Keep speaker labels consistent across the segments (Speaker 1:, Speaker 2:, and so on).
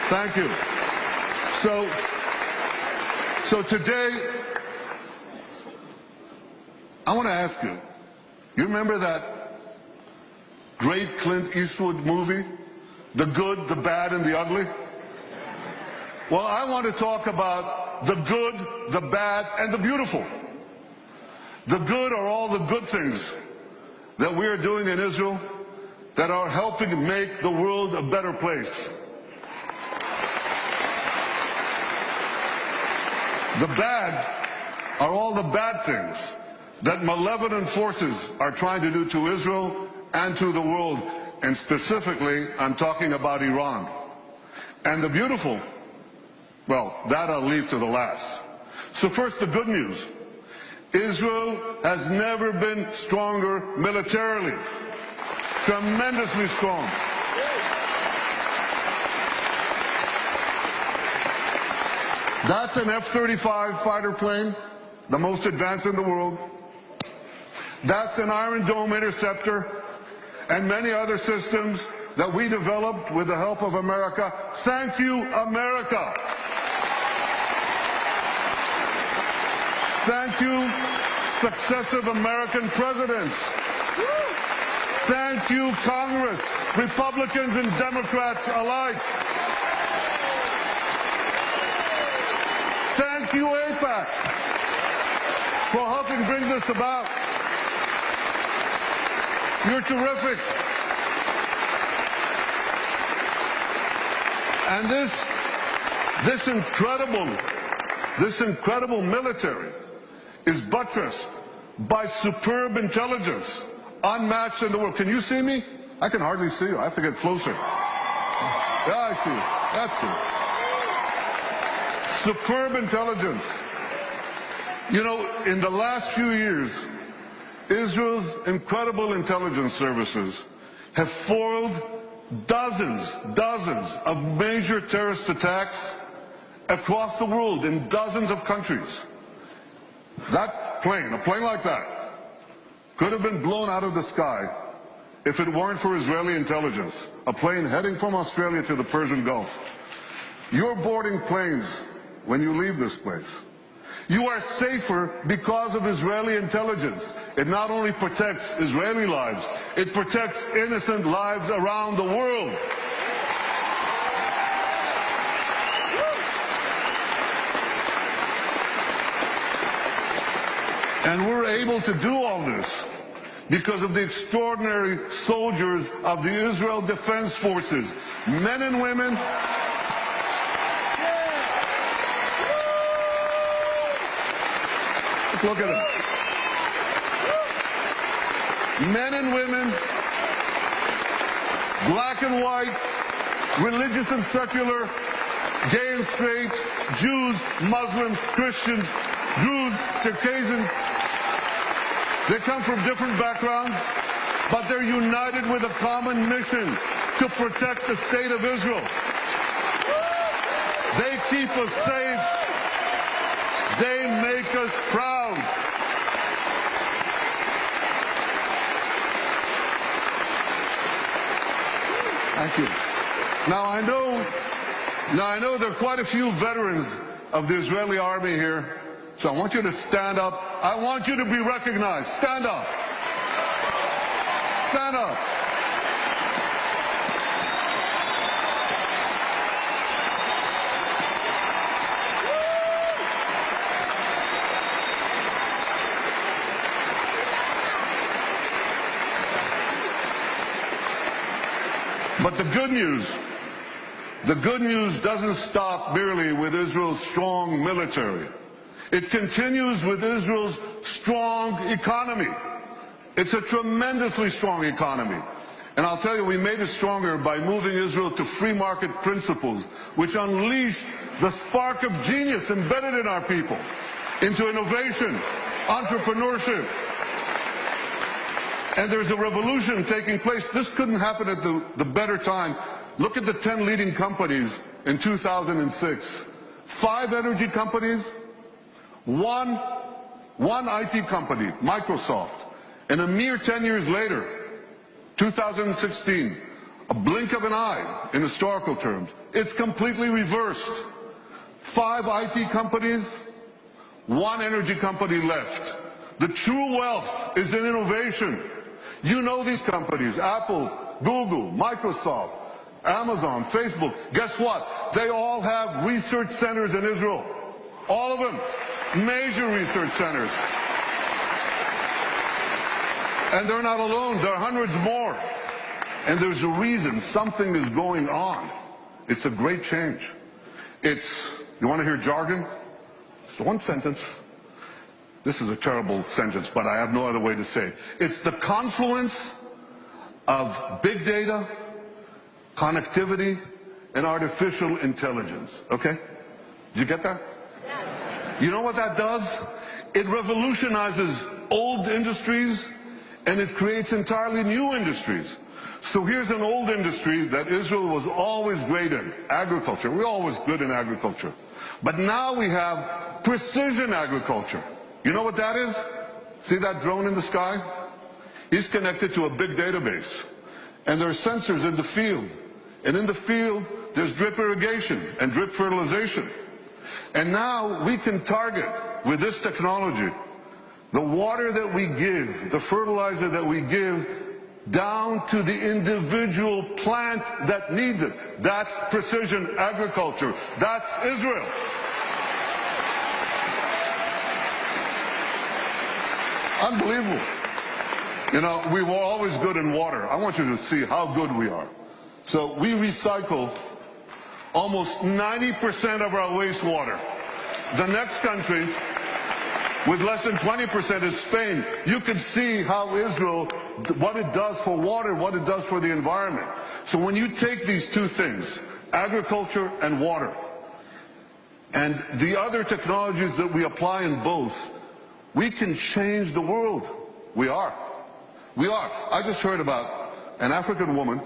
Speaker 1: Thank you. So today, I want to ask you, you remember that great Clint Eastwood movie, The Good, the Bad, and the Ugly? Well, I want to talk about the good, the bad, and the beautiful. The good are all the good things that we are doing in Israel that are helping make the world a better place. The bad are all the bad things that malevolent forces are trying to do to Israel and to the world, and specifically, I'm talking about Iran. And the beautiful, well, that I'll leave to the last. So first, the good news. Israel has never been stronger militarily. Tremendously strong. That's an F-35 fighter plane, the most advanced in the world. That's an Iron Dome interceptor and many other systems that we developed with the help of America. Thank you, America. Thank you, successive American presidents. Thank you, Congress, Republicans and Democrats alike. Thank you, AIPAC, for helping bring this about. You're terrific. And this incredible military is buttressed by superb intelligence, unmatched in the world. Can you see me? I can hardly see you. I have to get closer. Yeah, I see you. That's good. Superb intelligence. You know, in the last few years, Israel's incredible intelligence services have foiled dozens of major terrorist attacks across the world in dozens of countries. That plane, a plane like that, could have been blown out of the sky if it weren't for Israeli intelligence. A plane heading from Australia to the Persian Gulf. You're boarding planes when you leave this place. You are safer because of Israeli intelligence. It not only protects Israeli lives, it protects innocent lives around the world. And we're able to do all this because of the extraordinary soldiers of the Israel Defense Forces, men and women. Let's look at them. Men and women, black and white, religious and secular, gay and straight, Jews, Muslims, Christians, Druze, Circassians. They come from different backgrounds, but they're united with a common mission to protect the state of Israel. They keep us safe. They make us proud. Thank you. Now I know there are quite a few veterans of the Israeli army here, so I want you to stand up. I want you to be recognized. Stand up. Stand up. But the good news doesn't stop merely with Israel's strong military. It continues with Israel's strong economy. It's a tremendously strong economy. And I'll tell you, we made it stronger by moving Israel to free market principles, which unleashed the spark of genius embedded in our people into innovation, entrepreneurship. And there's a revolution taking place. This couldn't happen at the better time. Look at the 10 leading companies in 2006. 5 energy companies, one IT company, Microsoft. And a mere 10 years later, 2016, a blink of an eye in historical terms. It's completely reversed. 5 IT companies, 1 energy company left. The true wealth is in innovation. You know these companies, Apple, Google, Microsoft, Amazon, Facebook. Guess what? They all have research centers in Israel. All of them. Major research centers. And they're not alone. There are hundreds more. And there's a reason. Something is going on. It's a great change. It's, you want to hear jargon? It's one sentence. This is a terrible sentence, but I have no other way to say it. It's the confluence of big data, connectivity, and artificial intelligence. Okay? Did you get that? You know what that does? It revolutionizes old industries, and it creates entirely new industries. So here's an old industry that Israel was always great in, agriculture. We're always good in agriculture. But now we have precision agriculture. You know what that is? See that drone in the sky? He's connected to a big database. And there are sensors in the field. And in the field, there's drip irrigation and drip fertilization. And now we can target, with this technology, the water that we give, the fertilizer that we give, down to the individual plant that needs it. That's precision agriculture. That's Israel. Unbelievable. You know, we were always good in water. I want you to see how good we are. So we recycle almost 90% of our wastewater. The next country with less than 20% is Spain. You can see how Israel, what it does for water, what it does for the environment. So when you take these two things, agriculture and water, and the other technologies that we apply in both, we can change the world. We are. We are. I just heard about an African woman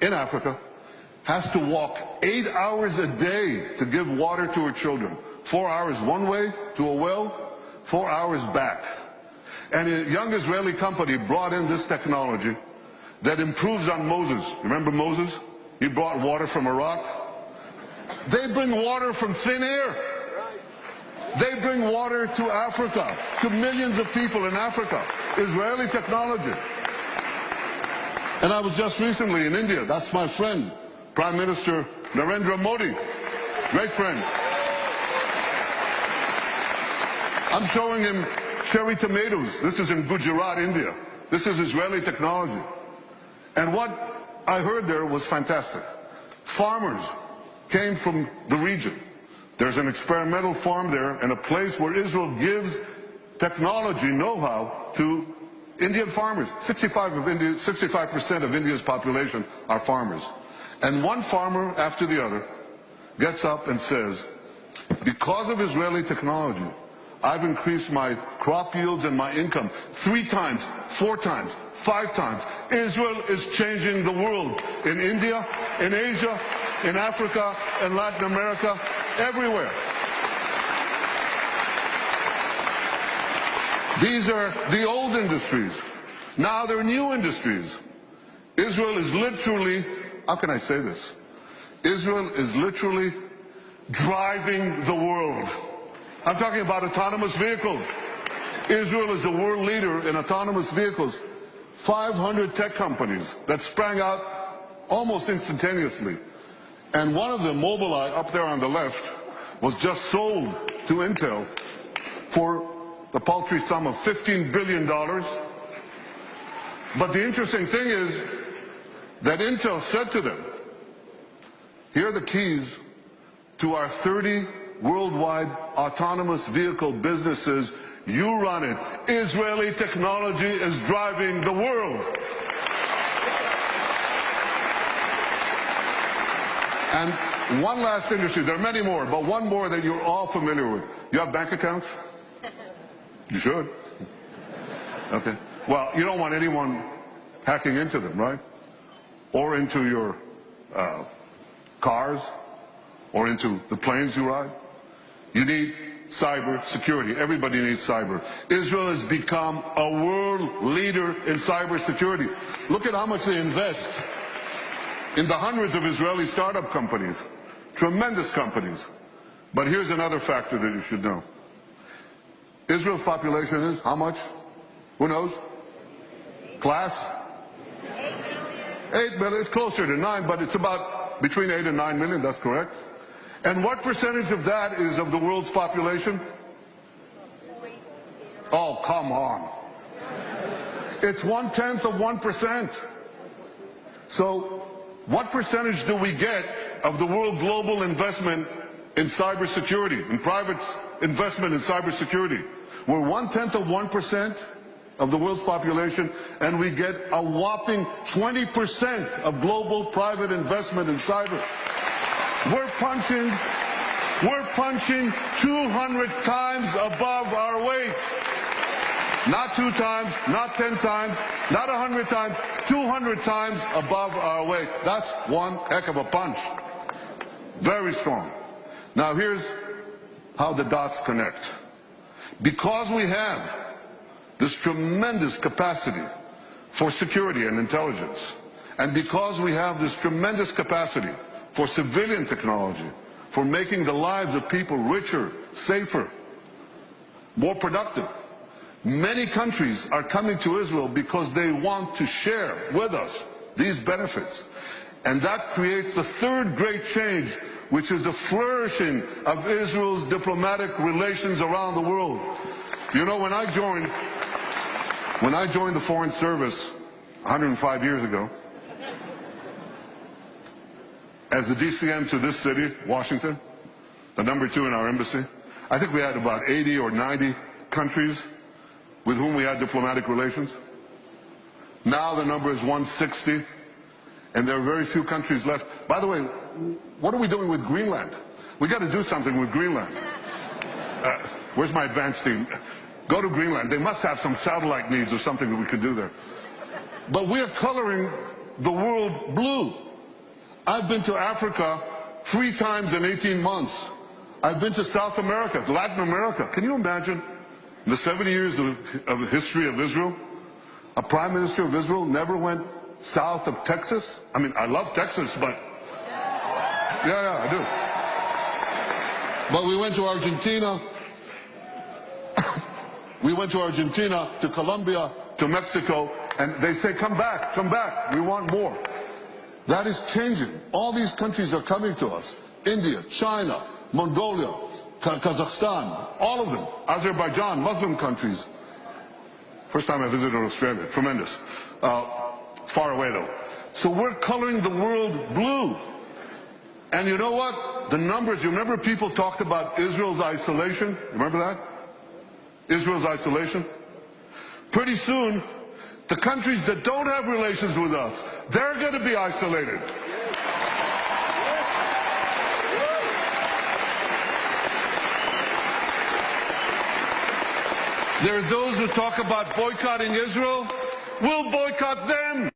Speaker 1: in Africa has to walk 8 hours a day to give water to her children. 4 hours one way to a well, 4 hours back. And a young Israeli company brought in this technology that improves on Moses. Remember Moses? He brought water from Iraq. They bring water from thin air. They bring water to Africa, to millions of people in Africa. Israeli technology. And I was just recently in India. That's my friend, Prime Minister Narendra Modi. Great friend. I'm showing him cherry tomatoes. This is in Gujarat, India. This is Israeli technology. And what I heard there was fantastic. Farmers came from the region. There's an experimental farm there and a place where Israel gives technology know-how to Indian farmers. 65% of India's population are farmers. And one farmer after the other gets up and says, because of Israeli technology, I've increased my crop yields and my income 3 times, 4 times, 5 times. Israel is changing the world in India, in Asia, in Africa, in Latin America, everywhere. These are the old industries. Now they're new industries. Israel is literally, how can I say this? Israel is literally driving the world. I'm talking about autonomous vehicles. Israel is a world leader in autonomous vehicles. 500 tech companies that sprang out almost instantaneously. And one of them, Mobileye, up there on the left, was just sold to Intel for the paltry sum of $15 billion. But the interesting thing is that Intel said to them, here are the keys to our 30 worldwide autonomous vehicle businesses. You run it. Israeli technology is driving the world. And one last industry, there are many more, but one more that you're all familiar with. You have bank accounts? You should. Okay. Well, you don't want anyone hacking into them, right? Or into your cars, or into the planes you ride. You need cyber security. Everybody needs cyber. Israel has become a world leader in cyber security. Look at how much they invest in the hundreds of Israeli startup companies, tremendous companies. But here's another factor that you should know. Israel's population is how much? Who knows? Class? 8 million. It's closer to 9, but it's about between 8 and 9 million, that's correct. And what percentage of that is of the world's population? Oh, come on. It's 1/10 of 1%. So what percentage do we get of the world global investment in cybersecurity, in private investment in cybersecurity? We're 1/10 of 1% of the world's population, and we get a whopping 20% of global private investment in cyber. We're punching 200 times above our weight. Not 2 times, not 10 times, not 100 times, 200 times above our weight. That's one heck of a punch. Very strong. Now here's how the dots connect. Because we have this tremendous capacity for security and intelligence, and because we have this tremendous capacity for civilian technology, for making the lives of people richer, safer, more productive, many countries are coming to Israel because they want to share with us these benefits. And that creates the third great change, which is the flourishing of Israel's diplomatic relations around the world. You know, when I joined the Foreign Service 105 years ago, as the DCM to this city, Washington, the #2 in our embassy, I think we had about 80 or 90 countries with whom we had diplomatic relations. Now the number is 160, and there are very few countries left. By the way, what are we doing with Greenland? We got to do something with Greenland. Where's my advance team? Go to Greenland. They must have some satellite needs or something that we could do there. But we are coloring the world blue. I've been to Africa 3 times in 18 months. I've been to South America, Latin America. Can you imagine? In the 70 years of history of Israel, a prime minister of Israel never went south of Texas? I mean, I love Texas, but yeah, I do. But we went to Argentina. We went to Argentina, to Colombia, to Mexico, and they say, come back, we want more. That is changing. All these countries are coming to us. India, China, Mongolia, Kazakhstan, all of them. Azerbaijan, Muslim countries. First time I visited Australia, tremendous. Far away though. So we're coloring the world blue. And you know what? The numbers, you remember people talked about Israel's isolation? Remember that? Israel's isolation? Pretty soon, the countries that don't have relations with us, they're going to be isolated. There are those who talk about boycotting Israel. We'll boycott them.